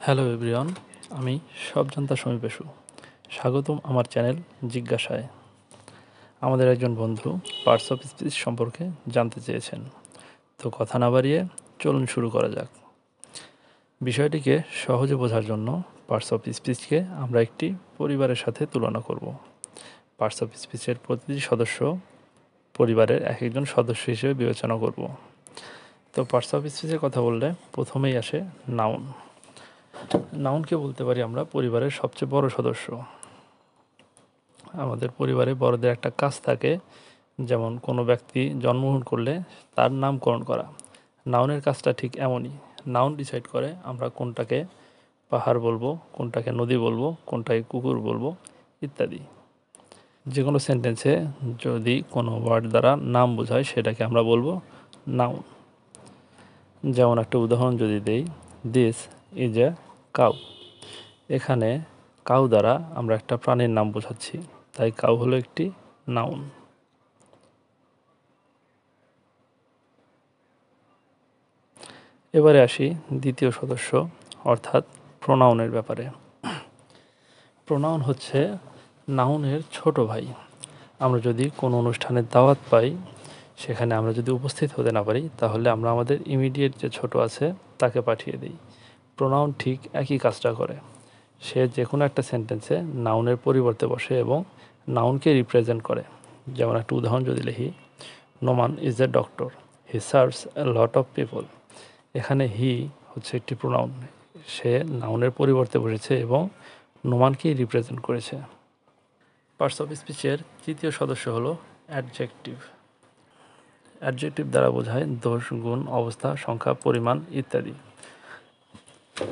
Hello everyone, আমি সবজান্তা সমী পেশু। স্বাগতম আমার চ্যানেল জিজ্ঞাসায়। আমাদের একজন বন্ধু পার্টস অফ স্পিচ সম্পর্কে জানতে চেয়েছেন, তো কথা না বাড়িয়ে চলুন শুরু করা যাক। বিষয়টিকে সহজে বোঝার জন্য পার্টস অফ স্পিচকে আমরা একটি পরিবারের সাথে তুলনা করব। পার্টস অফ স্পিচের প্রতিটি সদস্য পরিবারের এক একজন সদস্য হিসেবে বিবেচনা করব। তো পার্টস অফ স্পিচের কথা বললে প্রথমেই আসে নাউন। নাউনকে বলতে পারি আমরা পরিবারের সবচেয়ে বড় সদস্য। আমাদের পরিবারে বড়দের একটা কাজ থাকে, যেমন কোনো ব্যক্তি জন্মগ্রহণ করলে তার নামকরণ করা। নাউনের কাজটা ঠিক এমনই। নাউন ডিসাইড করে আমরা কোনটাকে পাহাড় বলবো, কোনটাকে নদী বলবো, কোনটাকে কুকুর বলবো ইত্যাদি। যে কোনো সেন্টেন্সে যদি কোনো ওয়ার্ড দ্বারা নাম বোঝায় সেটাকে আমরা বলবো নাউন। যেমন একটা উদাহরণ যদি দেই, দিস ইজ এ কাউ। এখানে কাউ দ্বারা আমরা একটা প্রাণীর নাম বোঝাচ্ছি, তাই কাউ হলো একটি নাউন। এবারে আসি দ্বিতীয় সদস্য অর্থাৎ প্রোনাউনের ব্যাপারে। প্রোনাউন হচ্ছে নাউনের ছোট ভাই। আমরা যদি কোনো অনুষ্ঠানের দাওয়াত পাই, সেখানে আমরা যদি উপস্থিত হতে না পারি, তাহলে আমরা আমাদের ইমিডিয়েট যে ছোট আছে তাকে পাঠিয়ে দিই। প্রোনাউন ঠিক একই কাজটা করে। সে যে কোনো একটা সেন্টেন্সে নাউনের পরিবর্তে বসে এবং নাউনকে রিপ্রেজেন্ট করে। যেমন একটা উদাহরণ যদি লিখি, Noman is a doctor, he serves A lot of people. এখানে হি হচ্ছে একটি প্রোনাউন, সে নাউনের পরিবর্তে বসেছে এবং নোমানকেই রিপ্রেজেন্ট করেছে। পার্টস অফ স্পিচের তৃতীয় সদস্য হলো অ্যাডজেক্টিভ। অ্যাডজেক্টিভ দ্বারা বোঝায় দোষ, গুণ, অবস্থা, সংখ্যা, পরিমাণ ইত্যাদি।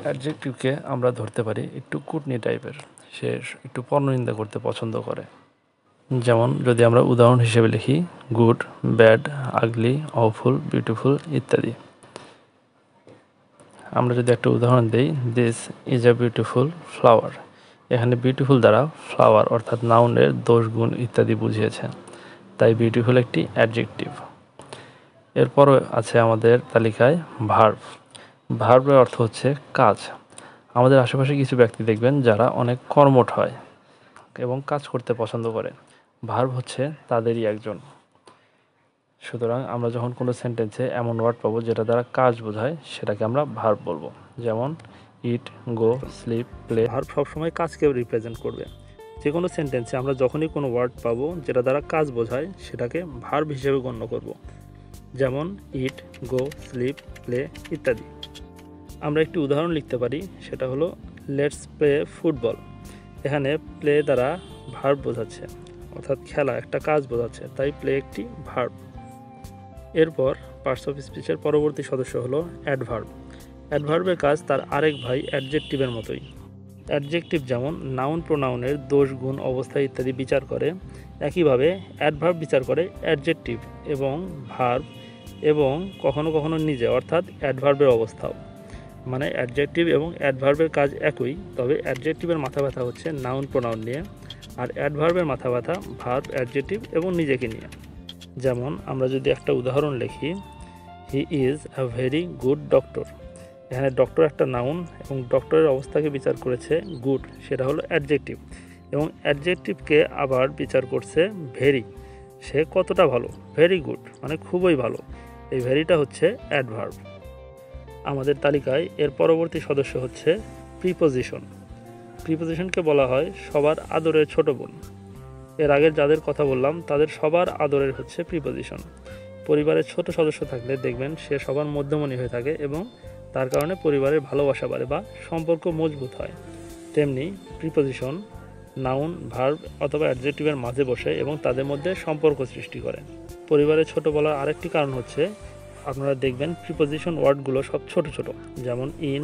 অ্যাডজেক্টিভকে আমরা ধরতে পারি একটু কুটনি টাইপের, সে একটু পরনিন্দা করতে পছন্দ করে। যেমন যদি আমরা উদাহরণ হিসেবে লিখি, গুড, ব্যাড, আগলি, অফুল, বিউটিফুল ইত্যাদি। আমরা যদি একটা উদাহরণ দিই, this is a beautiful flower. এখানে বিউটিফুল দ্বারা ফ্লাওয়ার অর্থাৎ নাউনের দোষ, গুণ ইত্যাদি বুঝিয়েছে, তাই বিউটিফুল একটি অ্যাডজেক্টিভ। এরপরও আছে আমাদের তালিকায় ভার্ব। ভার্বের অর্থ হচ্ছে কাজ। আমাদের আশেপাশে কিছু ব্যক্তি দেখবেন যারা অনেক কর্মঠ হয় এবং কাজ করতে পছন্দ করে। ভার্ব হচ্ছে তাদেরই একজন। সুতরাং আমরা যখন কোনো সেন্টেন্সে এমন ওয়ার্ড পাবো যেটা দ্বারা কাজ বোঝায়, সেটাকে আমরা ভার্ব বলবো। যেমন ইট, গো, স্লিপ, প্লে। ভার্ব সবসময় কাজকে রিপ্রেজেন্ট করবে। যে কোনো সেন্টেন্সে আমরা যখনই কোনো ওয়ার্ড পাবো যেটা দ্বারা কাজ বোঝায়, সেটাকে ভার্ব হিসেবে গণ্য করব। যেমন ইট, গো, স্লিপ, প্লে ইত্যাদি। আমরা একটি উদাহরণ লিখতে পারি, সেটা হলো লেটস প্লে ফুটবল। এখানে প্লে দ্বারা ভার্ব বোঝাচ্ছে, অর্থাৎ খেলা, একটা কাজ বোঝাচ্ছে, তাই প্লে একটি ভার্ব। এরপর পার্টস অফ স্পিচের পরবর্তী সদস্য হলো অ্যাডভার্ব। অ্যাডভার্বের কাজ তার আরেক ভাই অ্যাডজেক্টিভের মতোই। অ্যাডজেক্টিভ যেমন নাউন প্রোনাউনের দোষ, গুণ, অবস্থা ইত্যাদি বিচার করে, একইভাবে অ্যাডভার্ব বিচার করে অ্যাডজেক্টিভ এবং ভার্ব এবং কখনো কখনো নিজে, অর্থাৎ অ্যাডভার্বের অবস্থাও। মানে অ্যাডজেক্টিভ এবং অ্যাডভার্বের কাজ একই, তবে অ্যাডজেক্টিভের মাথা ব্যথা হচ্ছে নাউন প্রোনাউন নিয়ে, আর অ্যাডভার্বের মাথা ব্যথা ভার্ব, অ্যাডজেক্টিভ এবং নিজেকে নিয়ে। যেমন আমরা যদি একটা উদাহরণ লিখি, he is a very good doctor. এখানে ডক্টর একটা নাউন এবং ডক্টরের অবস্থাকে বিচার করেছে গুড, সেটা হলো অ্যাডজেক্টিভ, এবং অ্যাডজেক্টিভকে আবার বিচার করছে ভেরি, সে কতটা ভালো, ভেরি গুড মানে খুবই ভালো। এই ভেরিটা হচ্ছে অ্যাডভার্ব। আমাদের তালিকায় এর পরবর্তী সদস্য হচ্ছে প্রিপোজিশন। প্রিপোজিশনকে বলা হয় সবার আদরের ছোট বোন। এর আগের যাদের কথা বললাম তাদের সবার আদরের হচ্ছে প্রিপোজিশন। পরিবারের ছোট সদস্য থাকলে দেখবেন সে সবার মধ্যমণি হয়ে থাকে এবং তার কারণে পরিবারের ভালোবাসা বাড়ে বা সম্পর্ক মজবুত হয়। তেমনি প্রিপোজিশন নাউন, ভার্ব অথবা অ্যাডজেক্টিভের মাঝে বসে এবং তাদের মধ্যে সম্পর্ক সৃষ্টি করে। পরিবারের ছোট বলার আরেকটি কারণ হচ্ছে আপনারা দেখবেন প্রিপোজিশন ওয়ার্ডগুলো সব ছোট ছোট, যেমন ইন,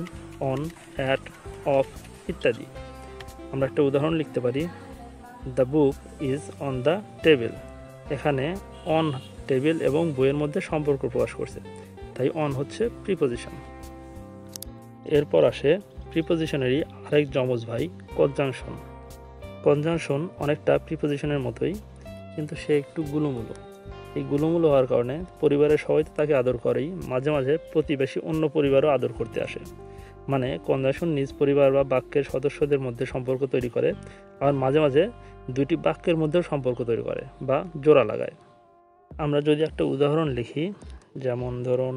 অন, অ্যাট, অফ ইত্যাদি। আমরা একটা উদাহরণ লিখতে পারি, the book is on the table. এখানে অন টেবিল এবং বইয়ের মধ্যে সম্পর্ক প্রকাশ করছে, তাই অন হচ্ছে প্রিপোজিশন। এরপর আসে প্রিপোজিশনেরই আরেক যমজ ভাই কনজাংশন। কনজাংশন অনেকটা প্রিপোজিশনের মতোই, কিন্তু সে একটু গুলুমুলু। এই গুলুমুলু হওয়ার কারণে পরিবারের সবাই তো তাকে আদর করেই, মাঝে মাঝে প্রতিবেশী অন্য পরিবারও আদর করতে আসে। মানে কনজাংশন নিজ পরিবার বা বাক্যের সদস্যদের মধ্যে সম্পর্ক তৈরি করে, আবার মাঝে মাঝে দুটি বাক্যের মধ্যেও সম্পর্ক তৈরি করে বা জোড়া লাগায়। আমরা যদি একটা উদাহরণ লিখি, যেমন ধরুন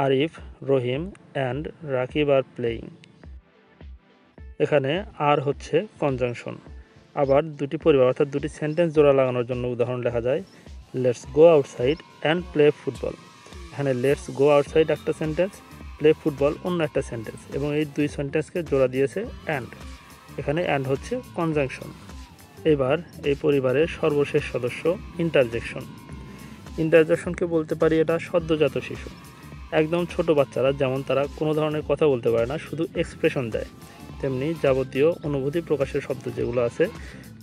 আরিফ, রহিম অ্যান্ড রাকিব আর প্লেয়িং। এখানে আর হচ্ছে কনজাংশন। আবার দুটি পরিবার অর্থাৎ দুটি সেন্টেন্স জোড়া লাগানোর জন্য উদাহরণ লেখা যায়, let's go outside and play football. এখানে লেটস গো আউটসাইড একটা সেন্টেন্স, প্লে ফুটবল অন্য একটা সেন্টেন্স, এবং এই দুই সেন্টেন্সকে জোড়া দিয়েছে অ্যান্ড। এখানে অ্যান্ড হচ্ছে কনজাংশন। এবার এই পরিবারের সর্বশেষ সদস্য ইন্টারজেকশন। ইন্টারজেকশনকে বলতে পারি এটা সদ্যজাত শিশু, একদম ছোট বাচ্চারা যেমন তারা কোনো ধরনের কথা বলতে পারে না, শুধু এক্সপ্রেশন দেয়, তেমনি যাবতীয় অনুভূতি প্রকাশের শব্দ যেগুলো আছে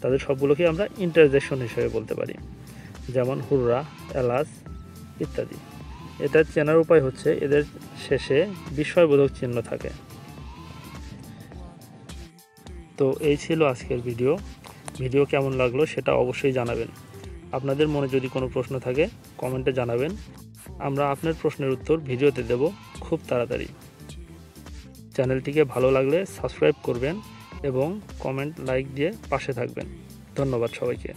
তাদের সবগুলোকে আমরা ইন্টারজেকশন হিসেবে বলতে পারি, যেমন হুররা, এলাস ইত্যাদি। এটা চেনার উপায় হচ্ছে এদের শেষে বিস্ময়বোধক চিহ্ন থাকে। তো এই ছিল আজকের ভিডিও কেমন লাগলো সেটা অবশ্যই জানাবেন। আপনাদের মনে যদি কোনো প্রশ্ন থাকে কমেন্টে জানাবেন, আমরা আপনার প্রশ্নের উত্তর ভিডিওতে দেব খুব তাড়াতাড়ি। চ্যানেলটিকে ভালো লাগলে সাবস্ক্রাইব করবেন এবং কমেন্ট লাইক দিয়ে পাশে থাকবেন। ধন্যবাদ সবাইকে।